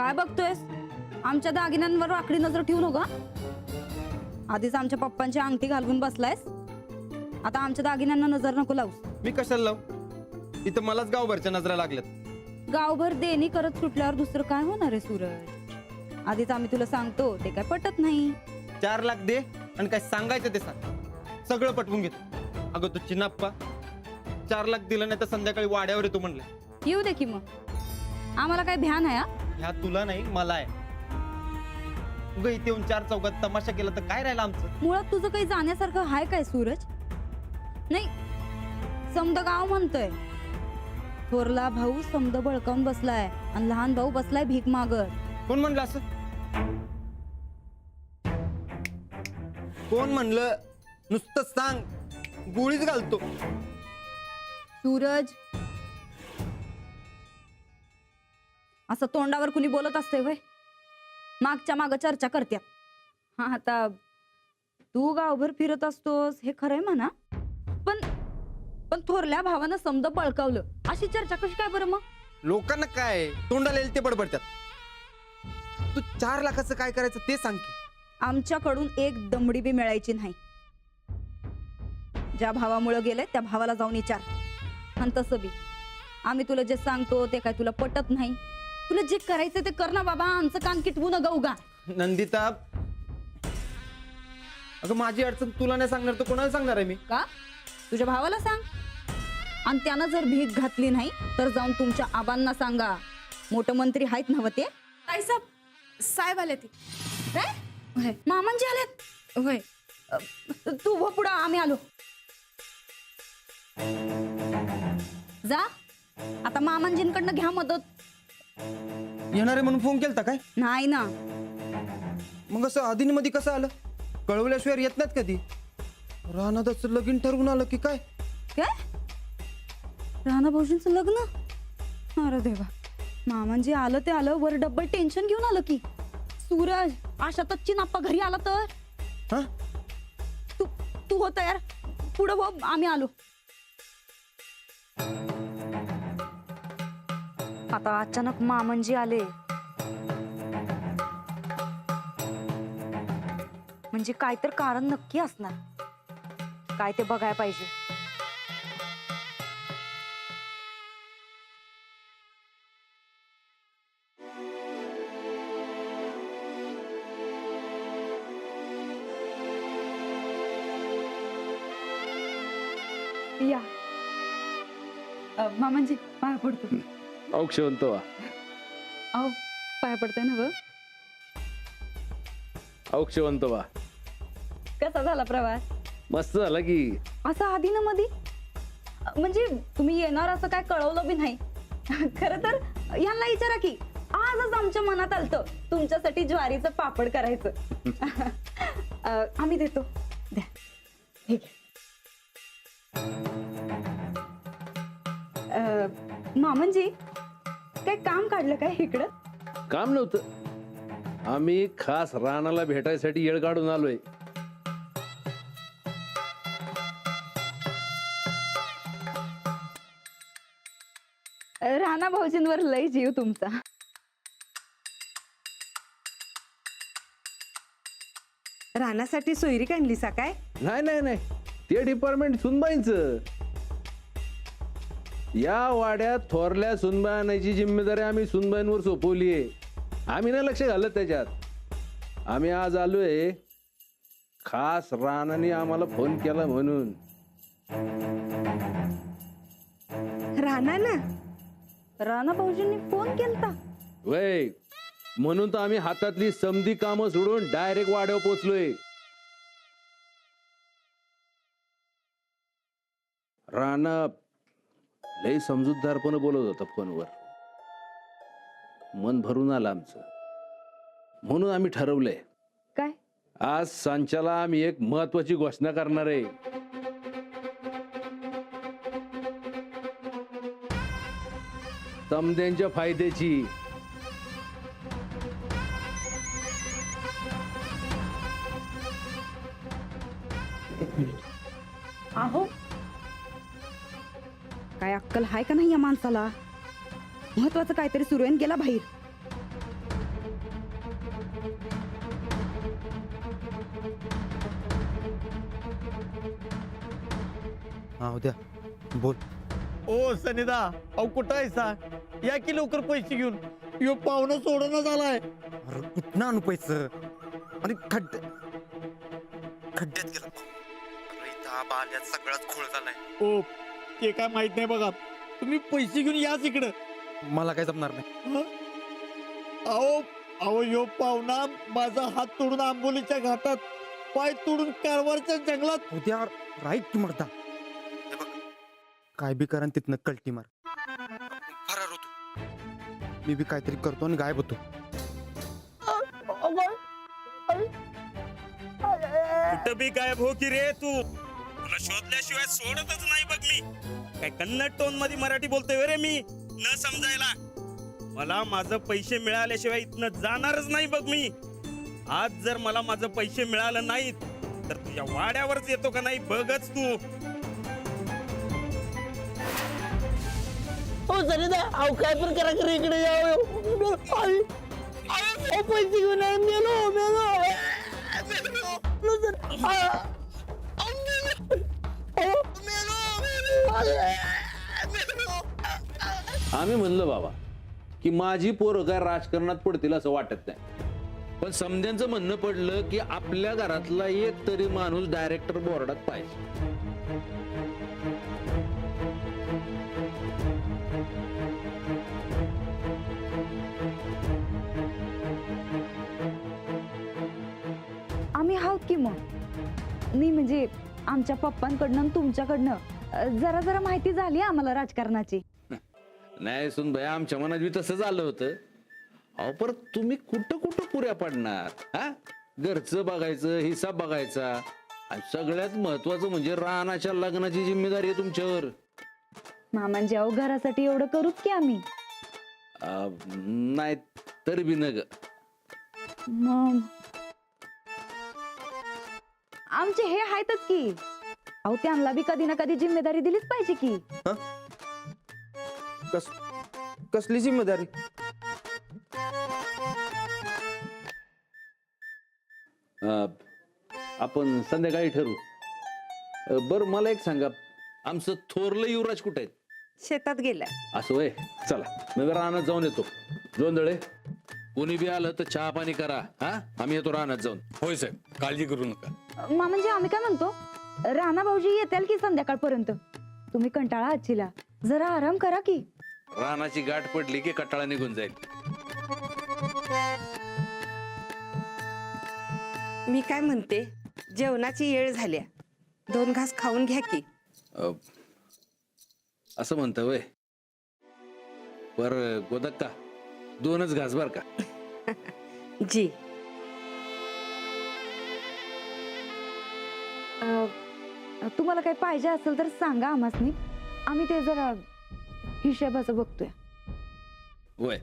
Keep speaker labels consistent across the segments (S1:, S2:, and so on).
S1: काय बघतोयस? आमच्या दागिन्यांवर आकडी नजर ठेवू नका. आधीच आमच्या पप्पांची अंगठी घालवून बसलायस, आता आमच्या दागिन्यांना नजर नको लावूस.
S2: मी कशाला लावू? इथं मलाच गावभरच्या नजरा लागल्यात.
S1: गावभर देणी करत सुटल्यावर दुसरं काय होणार आहे सूरज? आधीच आम्ही तुला सांगतो ते काय पटत नाही.
S2: 4 लाख दे आणि काय सांगायचं ते सांग, सगळं पटवून घेतो. अगं तू चिनाप्पा 4 लाख दिलं नाही तर संध्याकाळी वाड्यावर येतो म्हणलं.
S1: येऊ दे की मग, आम्हाला काय भ्यान आहे?
S2: ह्या तुला नाही मला आहे. उगा इथे येऊन 4 चौकात तमाशा केला तर काय राहिलं आमचं?
S1: मुळात तुझं काही जाण्यासारखं हाय काय सूरज? नाही, समद गाव म्हणतोय थोरला भाऊ समद बळकावून बसलाय आणि लहान भाऊ बसलाय भीक मागत.
S2: कोण म्हणलं असं? कोण म्हणलं? नुसतं सांग, गोळीच घालतो.
S1: सूरज, असं तोंडावर कुणी बोलत असते वय? मागच्या माग चर्चा करत्यात. हा, आता तू गावभर फिरत असतोस हे खरंय म्हणा, पण पण थोरल्या भावानं समद बळकावलं अशी चर्चा कशी काय बरं? मग
S2: लोकांना काय तोंडाला येईल ते बडबडतात. तू 4 लाखाचं काय करायचं ते सांग की.
S1: आमच्याकडून एक दमडी बी मिळायची नाही. ज्या भावामुळे गेले त्या भावाला जाऊन विचार. आणि तसं बी आम्ही तुला जे सांगतो ते काय तुला पटत नाही. तुला जे करायचं ते कर ना बाबा, आमचं कान किटवू नका उगा.
S2: नंदिता, अगं माझी अडचण तुला नाही सांगणार तर कोणाला सांगणार आहे मी?
S1: का? तुझ्या भावाला सांग. आणि त्यानं जर भीक घातली नाही तर जाऊन तुमच्या आबांना सांगा. मोठं मंत्री आहेत नव्ह ते?
S3: साहेब आले ती.
S1: काय? मामांजी आलेत?
S3: होय.
S1: तू हो पुढं, आम्ही आलो. जा आता मामांजींकडनं घ्या मदत.
S2: येणार आहे म्हणून फोन केलता काय?
S1: नाही ना.
S2: मग असं आधीमध्ये कसं आलं? कळवल्याशिवाय येत नाहीत कधी. रानादाचं लगीन ठरवून आलं की काय?
S1: काय? राणा भाऊजींचं लग्न? अरे देवा, मामांजी आलं ते आलं, वर डबल टेन्शन घेऊन आलं की. सूरज, आशातच चिनाप्पा घरी आला तर?
S2: हा,
S1: तू तू हो तयार, पुढं हो, आम्ही आलो. आता अचानक मामांजी आले म्हणजे काय तर कारण नक्की असणार. काय ते बघायला पाहिजे. या मामांजी, पाया पडतो.
S4: औक्षवंत वा.
S1: अहो, पाया पडतोय ना ग.
S4: औक्षवंत वा.
S1: कसा झाला प्रवास?
S4: मस्त झाला की.
S1: असं आधी ना मधी म्हणजे तुम्ही येणार असं काय कळवलं बी नाही. खरं तर यांना विचारा की, आजच आमच्या मनात आलतं तुमच्यासाठी ज्वारीचं पापड करायचं. आम्ही देतो, द्या. ठीक आहे. मामनजी, काय काम काढलं काय इकडं?
S4: काम नव्हतं, आम्ही खास रानाला भेटायसाठी येळ काढून आलोय.
S1: राणा भाऊजींवर लय जीव तुमचा.
S3: रानासाठी सोयरी काढलीसा काय?
S4: नाही नाही नाही, ते डिपार्टमेंट सुनबाईंचं. या वाड्यात थोरल्या सुनबाई आणायची जिम्मेदारी आम्ही सुनबाईंवर सोपवलीये. आम्ही नाही लक्ष घालत त्याच्यात. आम्ही आज आलोय खास रानाने आम्हाला फोन केला म्हणून.
S3: रानानं?
S1: राणा भाऊजींनी फोन केलता?
S4: वय, म्हणून तर आम्ही हातातली समधी कामं सोडून डायरेक्ट वाड्यावर पोचलोय. राणा लय समजूतदारपणे बोलत होता फोनवर. मन भरून आलं आमचं. म्हणून आम्ही ठरवलंय
S1: काय?
S4: आज सांच्याला आम्ही एक महत्वाची घोषणा करणार आहे. समद्यांच्या फायद्याची.
S1: आहो, काय अक्कल हाय का नाही या माणसाला? महत्वाचं काहीतरी सुरू आहे गेला बाहेर.
S2: हा उद्या बोल.
S5: ओ सनिदा, अहो कुठं आहे सा? या की लवकर पैसे घेऊन. यो पाहुणं सोडणं झालाय.
S2: अरे कुठनं आणू पैसे? आणि खड्ड्यात गेला. अरे इथं हा बाल्यात सगळाच खोळ झालाय.
S5: ओ ते काय माहित नाही बघा. तुम्ही पैसे घेऊन याच इकडं.
S2: मला काय जमणार नाही.
S5: हं? अहो अहो यो पाहुणा माझा हात तोडून आंबोलीच्या घाटात, पाय तोडून कारवारच्या जंगलात.
S2: उद्या राईट की मरता. हे बघ, काय बी करा तिथनं कल्टी मार. फरार होतो. मी बी काहीतरी करतो आणि गायब होतो.
S6: कुठं बी गायब हो की रे तू. तुला शोधल्याशिवाय सोडतच नाही बघ मी. काय कन्नड टोन मध्ये मराठी बोलतोय रे मी न समजायला. मला माझं पैसे मिळाल्याशिवाय इथनं जाणारच नाही बघ मी. आज जर मला माझं पैसे मिळालं नाहीत तर तुझ्या वाड्यावरच येतो का नाही बघच तू.
S5: हो सनिदा, अहो काय पण करा की रे इकडे यावं. पैसे घेऊन
S4: आम्ही म्हणलं बाबा की माझी पोरं काय राजकारणात पडतील असं वाटत नाही, पण समध्यांचं म्हणणं पडलं की आपल्या घरातला एक तरी माणूस डायरेक्टर बोर्डात पाहिजे.
S1: आम्ही आहोत की मग. नाही म्हणजे आमच्या पप्पांकडनं आणि तुमच्याकडनं जरा जरा माहिती झाली आम्हाला राजकारणाची.
S4: नाही सुन भाई, आमच्या मनात बी तसंच आलं होतं. अहो परत तुम्ही कुठं कुठं पुऱ्या पडणार? हा, घरचं बघायचं, हिसाब बघायचा, आणि सगळ्यात महत्वाचं म्हणजे रानाच्या लग्नाची जिम्मेदारी आहे तुमच्यावर.
S1: मामांजी अहो घरासाठी एवढं करूच की आम्ही.
S4: नाही तर बी न ग.
S1: मग आमचे हे आहेतच की. अहो त्यांना बी कधी ना कधी जिम्मेदारी दिलीच पाहिजे की.
S2: कसली जिम्मेदारी?
S4: आपण संध्याकाळी ठरवू. बरं मला एक सांगा, आमचं थोरलं युवराज कुठे आहेत?
S3: शेतात गेलाय.
S4: असं वय, चला मी रानात जाऊन येतो. जोंधळे, कोणी बी आलं तर चहा पाणी करा. हा, आम्ही येतो रानात जाऊन.
S6: होय साहेब, काळजी करू नका.
S1: मामांजी आम्ही काय म्हणतो, राणा भाऊजी येतील की संध्याकाळपर्यंत. तुम्ही कंटाळा आजचीला, जरा आराम करा की.
S4: रानाची गाठ पडली की कटाळा निघून जाईल.
S3: मी काय म्हणते, जेवणाची येळ झाल्या, 2 घास खाऊन घ्या की.
S4: असं म्हणतं वय. बर गोदक्का, 2च घास बर का.
S3: जी.
S1: तुम्हाला काही पाहिजे असेल तर सांगा आम्हासनी. आम्ही ते जरा हिशोबाचं बघतोय.
S4: वय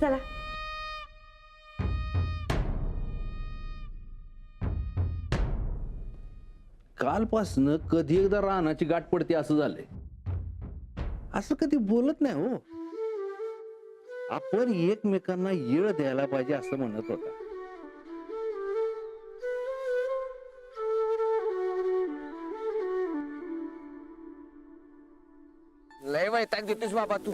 S1: चला.
S4: कालपासनं कधी एकदा रानाची गाठ पडते असं झालंय. असं कधी बोलत नाही हो. आपण एकमेकांना येळ द्यायला पाहिजे असं म्हणत होता.
S7: लय वैताग देतोस बाबा तू.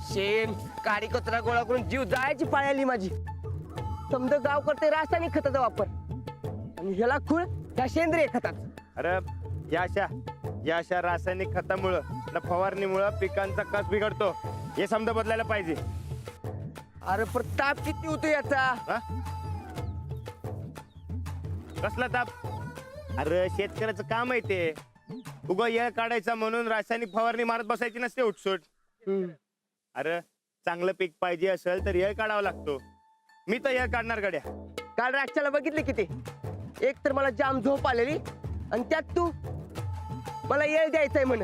S7: शेण काडी कचरा गोळा करून जीव जायची पाळी आली माझी. समजा गाव करते रासायनिक खताचा वापर आणि ह्याला खूळ त्या सेंद्रिय खतात.
S6: अरे या अशा रासायनिक खतामुळं ना फवारणीमुळं पिकांचा कस बिघडतो. हे समजा बदलायला पाहिजे.
S7: अरे पण ताप किती होतो याचा.
S6: हा? कसला ताप? अरे शेतकऱ्याचं काम आहे ते. उगा येळ काढायचा म्हणून रासायनिक फवारणी मारत बसायची नसते उठसूट. अरे चांगलं पीक पाहिजे असेल तर येळ काढावा लागतो. मी तर येळ काढणार गड्या.
S7: काल रातच्याला बघितले किती. एक तर मला जाम झोप आलेली आणि त्यात तू मला येळ द्यायचंय म्हण.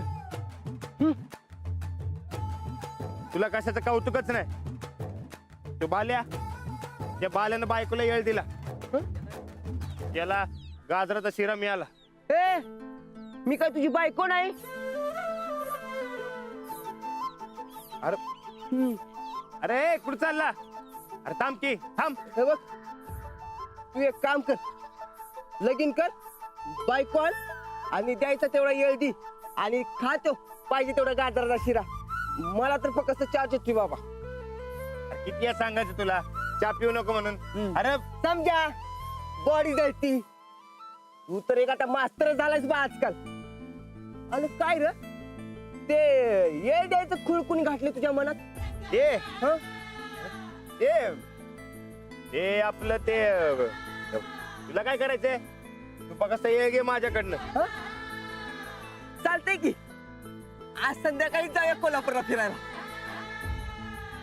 S6: तुला कशाचं कौतुकच नाही. तो बाल्या, त्या बाल्यानं बायकोला येळ दिला. त्याला गाजराचा शिरा मिळाला.
S7: ए, मी काय तुझी बायको नाही.
S6: अरे कुठं चालला? अरे थांब की थांब.
S7: हे बघ, तू एक काम कर, लगीन कर, बायको आण आणि द्यायचा तेवढा येळ दी आणि खातो पाहिजे तेवढा गाजराचा शिरा. मला तर फक्त चहाच येतोय बाबा.
S6: किती वेळा सांगायचं तुला चहा पिऊ नको म्हणून. अरे
S7: समजा बॉडी जळती. तू तर एक आता मास्तर झालायस बा आजकाल. आणि काय र ते येळ द्यायचं खूळ कुणी घातले तुझ्या मनात?
S6: ते
S7: हं?
S6: ते आपलं ते तुला काय करायचंय? तू बघा ये घे माझ्याकडनं.
S7: हं? चालतंय की आज संध्याकाळी जाऊया कोल्हापूरला फिरायला.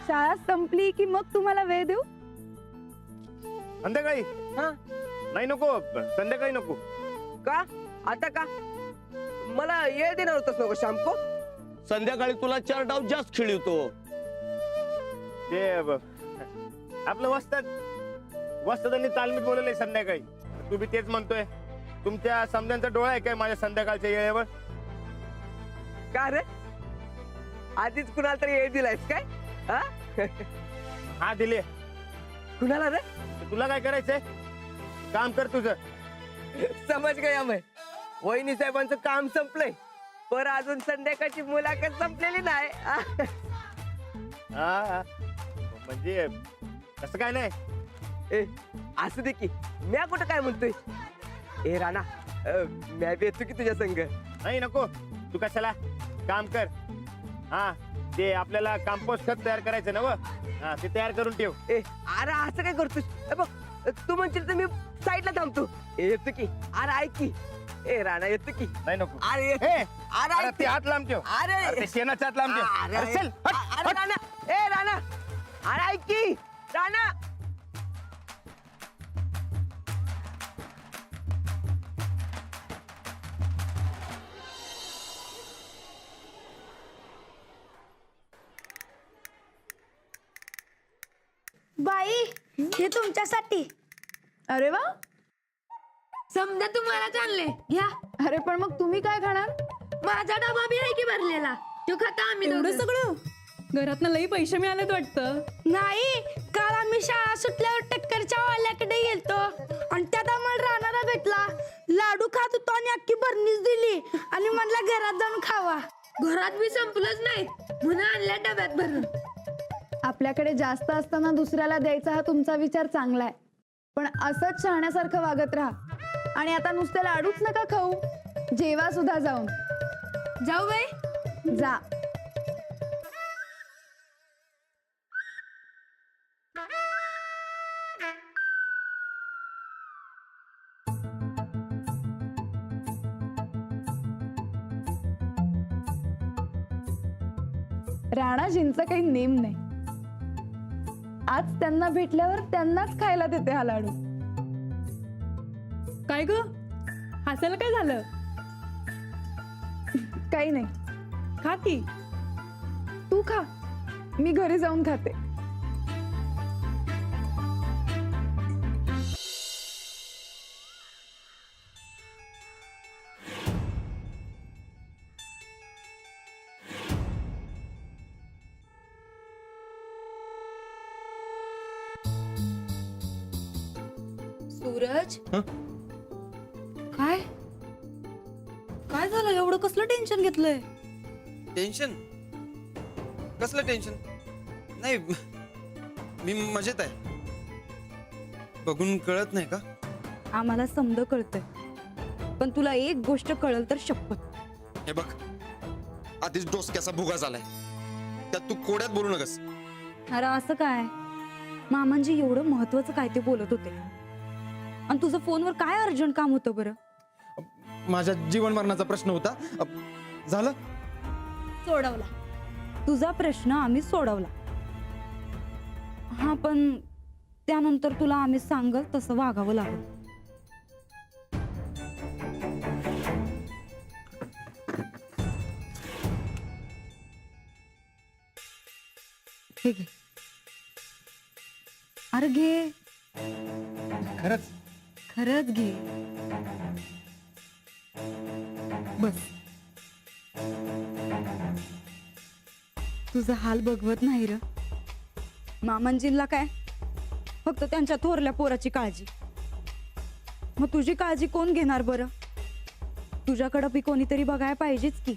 S1: शाळा संपली की मग तुम्हाला वेळ देऊ.
S6: संध्याकाळी
S7: हा
S6: नाही नको, संध्याकाळी नको.
S7: का आता का मला येळ देणार होतस नको शामको? संध्याकाळी तुला 4 डाव जास्त खेळतो.
S6: ते आपलं वस्तादांनी तालमीत बोलवलंय संध्याकाळी. तू बी तेच म्हणतोय. तुमच्या समध्यांचा डोळा आहे काय माझ्या संध्याकाळच्या येळेवर?
S7: का रे आधीच कुणाला तरी येळ दिलायस काय? हा?
S6: हा दिले.
S7: कुणाला रे?
S6: तुला काय करायचंय? काम कर तुझं.
S7: समज गया मैं. वहिनी साहेबांचं काम संपलंय पर अजून संध्याकाळची मुलाखत संपलेली नाही.
S6: हा म्हणजे तसं काय नाही.
S7: ए असू दे की म्या कुठं काय म्हणतोय. ए राणा म्या बी येतो की तुझ्या संग.
S6: नाही नको. तू कशाला काम कर. हा ते आपल्याला कंपोस्ट खत तयार करायचं ना. हा ते तयार करून ठेव.
S7: ए अरे असं काय करतोस? ए बघ तू म्हणशील तर मी साईडला थांबतो. ए येतो की. अरे ऐक की. ए राणा येतो की.
S6: नाही नको.
S7: अरे
S6: ए,
S7: अरे
S6: अरे
S7: ऐक
S6: ते
S7: की.
S6: हात लांब ठेव.
S7: अरे
S6: ते शेणाचा हात लांब ठेव.
S7: अरे
S6: अरे चल हट,
S7: अरे
S6: हट.
S7: राणा. ए राणा अरे ऐक की राणा.
S8: बाई हे तुमच्यासाठी.
S1: अरे वा.
S8: समजा तुम्हाला आणले घ्या.
S1: अरे पण मग तुम्ही काय खाणार?
S8: माझा डबा बी आहे की भरलेला तो खाता आम्ही
S1: एवढं
S8: दोघं.
S1: सगळं घरातनं लई पैसे मिळालेत वाटतं.
S8: नाही काल आम्ही शाळा सुटल्यावर टक्करच्या वाल्याकडे गेलतो आणि त्यात आम्हाला राहणारा भेटला. लाडू खात होतो आणि अख्खी बरणीच दिली आणि म्हणला घरात जाऊन खावा. घरात बी संपलंच नाही म्हणून आणल्या डब्यात भरून.
S1: आपल्याकडे जास्त असताना दुसऱ्याला द्यायचा हा तुमचा विचार चांगला आहे. पण असंच शहाण्यासारखं वागत राहा. आणि आता नुसते लाडूच नका खाऊ. जेवा सुद्धा जाऊन.
S8: जाऊ बाई.
S1: जा. राणाजींचा काही नेम नाही. आज त्यांना भेटल्यावर त्यांनाच खायला देते हा लाडू.
S9: काय ग हसायला काय झालं?
S1: काही नाही.
S9: खा की.
S1: तू खा. मी घरी जाऊन खाते. सूरज
S2: हं?
S1: काय काय झालं? एवढं कसलं टेन्शन घेतलंय?
S2: टेन्शन? कसलं टेन्शन? नाही मी मजेत आहे. बघून कळत नाही का?
S1: आम्हाला समज कळतंय पण तुला एक गोष्ट कळल तर शपथ.
S2: हे बघ आधीच डोसक्याचा भुगा झालाय त्यात तू कोड्यात बोलू नकस.
S1: अरे असं काय? मामांजी एवढं महत्वाचं काय ते बोलत होते आणि तुझं फोनवर काय अर्जंट काम होतं बरं?
S2: माझ्या जीवन मरणाचा प्रश्न होता. झालं?
S1: सोडवला. तुझा प्रश्न आम्ही सोडवला. हा पण त्यानंतर तुला आम्ही सांगल तसं वागावं लागल. हे घे. अरे घे.
S2: खरंच?
S1: खरंच घे. बस. तुझा हाल बघवत नाही र. मामांजींना काय फक्त त्यांच्या थोरल्या पोराची काळजी. मग तुझी काळजी कोण घेणार बरं? तुझ्याकडं बी कोणीतरी बघायला पाहिजेच की.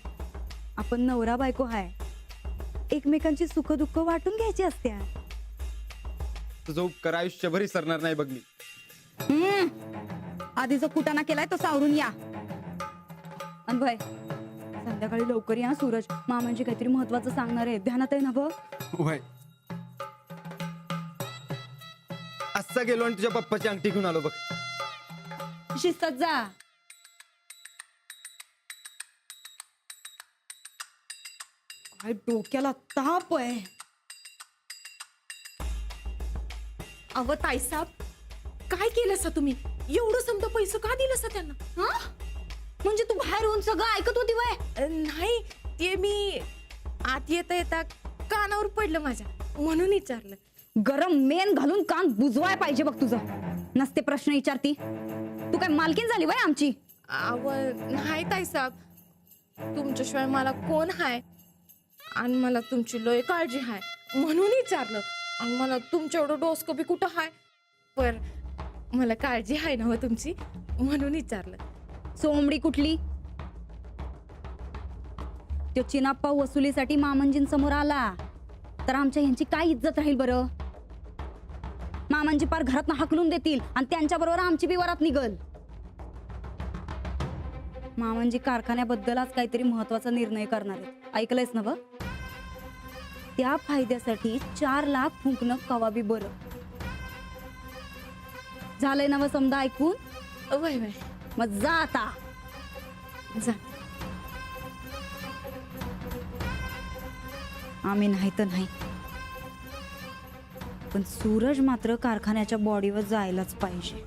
S1: आपण नवरा बायको हाय, एकमेकांची सुख दुःख वाटून घ्यायची असत्या.
S2: तुझं उपकार आयुष्यभर विसरणार नाही बघ मी.
S1: आधी जो कुटाणा केलाय तो सावरून या. अन भाई संध्याकाळी लवकर या. सूरज मामांची काहीतरी महत्वाचं सांगणार आहे, ध्यानात आहे ना बघ.
S2: वय असा गेलो आणि तुझ्या पप्पाची अंगठी घेऊन आलो बघ.
S1: शिस्तात जा. काय डोक्याला ताप आहे.
S10: अव ताईसाब, काय केलं सा तुम्ही? एवढं समजा पैसे का दिलं सा त्यांना?
S1: हा? म्हणजे तू बाहेर होऊन सगळं ऐकत होती वय?
S10: नाही, ते मी आत येता येता कानावर पडलं माझ्या, म्हणून विचारलं.
S1: गरम मेन घालून कान बुजवाय पाहिजे बघ तुझं. नसते प्रश्न विचारती. तू काय मालकीन झाली वय आमची?
S10: अव नाही ताईसाब, तुमच्याशिवाय मला कोण हाय आणि मला तुमची लय काळजी हाय म्हणून विचारलं. आणि मला तुमच्या एवढं डोसकं बी कुठं हाय, पर मला काळजी हाय ना हो तुमची म्हणून विचारलं.
S1: सोमडी कुठली? तो चिनाप्पा वसुलीसाठी मामंजींसमोर आला तर आमच्या ह्यांची काय इज्जत राहील बरं? मामांजी पार घरात हाकलून देतील आणि त्यांच्या बरोबर आमची बी वरात निघल. मामांजी कारखान्याबद्दल आज काहीतरी महत्वाचा निर्णय करणार आहेत, ऐकलंयस ना बघ? त्या फायद्यासाठी 4 लाख फुंकणं कवा बी बरं. झालंय ना व समजा ऐकून?
S10: वय वय,
S1: मग जा आता.
S10: जा.
S1: आम्ही नाही तर नाही, पण सूरज मात्र कारखान्याच्या बॉडीवर जायलाच पाहिजे.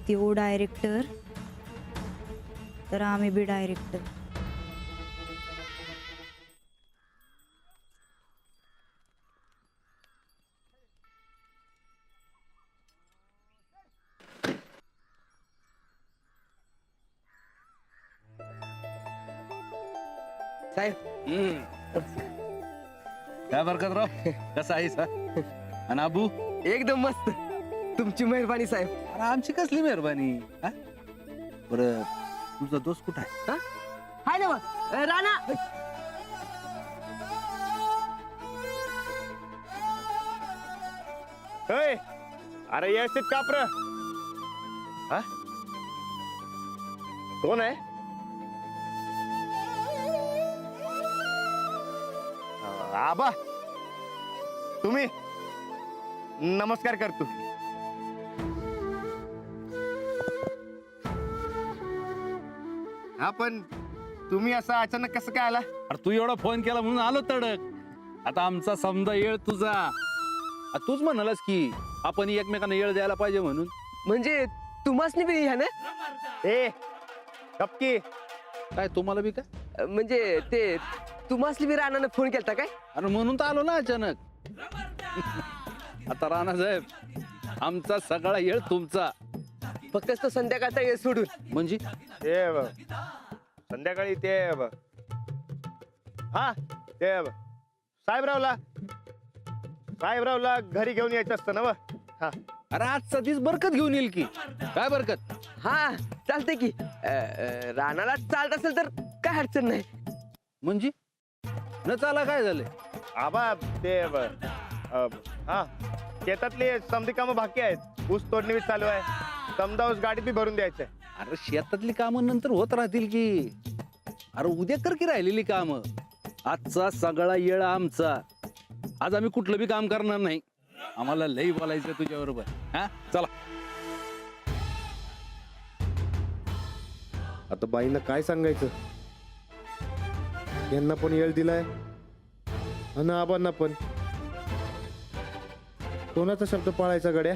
S1: तो डायरेक्टर तर आम्ही बी डायरेक्टर.
S7: साहेब,
S4: काय बरकतराव, कसा आहेस? आणि आबू?
S7: एकदम मस्त. तुमची मेहरबानी साहेब.
S4: अरे आमची कसली मेहरबानी. बरं, तुझा दोस्त कुठं आहे?
S7: हाय ना राणा.
S6: अरे व्यवस्थित कापर. कोण आहे? आबा, तुम्ही? नमस्कार करतो. हा, पण तुम्ही असं अचानक कसं काय आला?
S4: अरे तू एवढा फोन केला म्हणून आलो तडक. आता आमचा समजा येळ तुझा. तूच म्हणालास की आपण एकमेकांना येळ द्यायला पाहिजे म्हणून.
S7: म्हणजे तुम्हासनी बी ह्या ना?
S6: ए कपकी,
S4: काय तुम्हाला बी काय?
S7: म्हणजे ते तुम्हासनी बी राणानं फोन केलता काय?
S4: अरे म्हणून तर आलो ना अचानक. आता राणा साहेब, आमचा सगळा येळ तुमचा.
S7: फक्त तो संध्याकाळचा येळ सोडून.
S4: म्हणजे
S6: ते बघ, संध्याकाळी ते बघ. हा, ते बघ, साहेबरावला घरी घेऊन यायचं असतं ना. हा,
S4: अरे आजचा दिवस बरकत घेऊन येईल की. काय बरकत?
S7: हा चालते की. राणाला चालत असेल तर काय अडचण नाही.
S4: म्हणजे न चाला काय झालंय?
S6: आबा ते हा, शेतातली समधी कामं बाकी आहेत. ऊस तोडणी बी चालू आहे. समजा ऊस गाडीत बी भरून द्यायचंय.
S4: अरे शेतातली कामं नंतर होत राहतील की. अरे उद्या कर की राहिलेली कामं. आजचा सगळा येळ आमचा. आज आम्ही कुठलं बी काम करणार नाही. आम्हाला लई बोलायचं तुझ्या बरोबर. हा, चला.
S2: आता बाईंना काय सांगायचं? यांना पण येळ दिलाय आणि आबांना पण. कोणाचा शब्द पाळायचा गड्या?